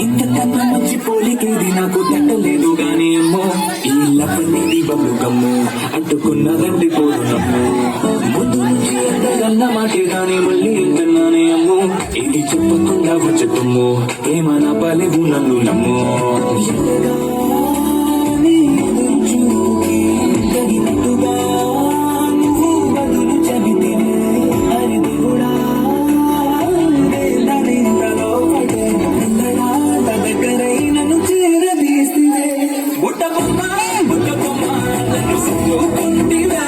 ఇంతకన్నా మంచి పోలికేది నాకు తట్టలేదు గాని అమ్మో ఈ లపనిది బతుకమ్ము అంటుకున్నదండి పోరునమ్ము ముందు నుంచి అందగన్న మాటే గాని మళ్ళీ ఎంతన్నానే అమ్ము ఇది చెప్పకుండా వచ్చటమ్ము ప్రేమ నా పలేవు నన్ను నమ్ము తగినట్టుగా నువ్వు బదులు చెబితేనే హరి దేవుడా దగ్గరై నన్ను చేరదీస్తే బుట్ట బొమ్మ నన్ను సుట్టుకుంటివే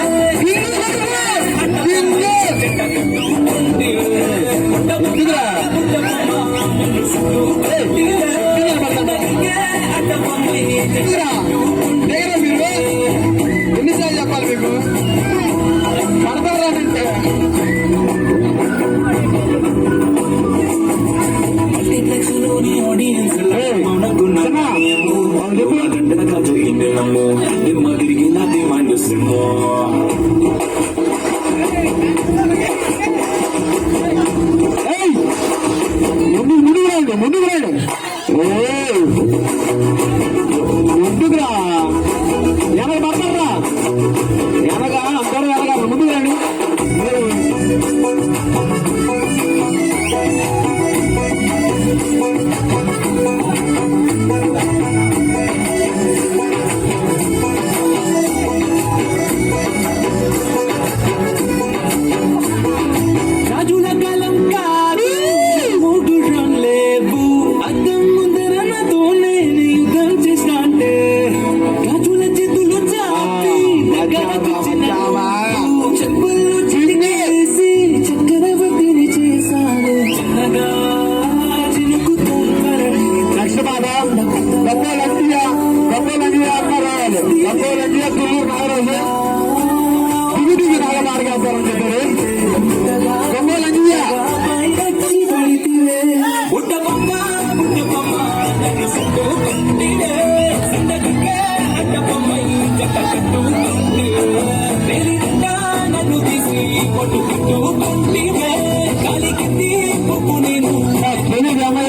ఎన్నిసార్లు చెప్పాలి మీకు పడతారంటే మల్టీప్లెక్స్లోని ఆడియన్స్ కాదు ఇంటి నమ్ము నిమ్మ తిరిగి నా డిమాండ్ సిమ్మో ముందుకు రండి ముందుకురా ఎవరు పడతారా ఎనగా అందరూ ఎనగా ముందుకు రండి రాజుల కాలం కాదు మూడురం లేవు అద్దం ముందర నాతోనే యుద్ధం చేసినంటే రాజుల చేతులు చాపి చెప్పులు చిడిగేసి చక్రవర్తిని చేశాను చిన్నగా చినుకు తొందరని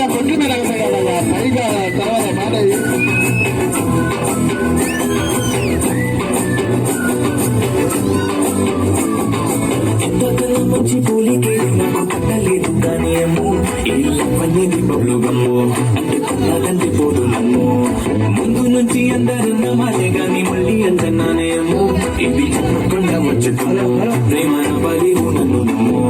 కొట్టిన పైగా తర్వాత మాట మంచి పోలికే నాకు తట్టలేదు కానీ ఏమో ఇల్లవన్నీ బొబ్లు గమ్ము అంటుకున్నదండి పోదు నమ్ము ముందు నుంచి అందరన్న మాటే గాని మళ్ళీ అంటున్నానేమో ఇది చెప్పకుండా వచ్చుతున్నా ప్రేమ పది నన్ను నమ్ము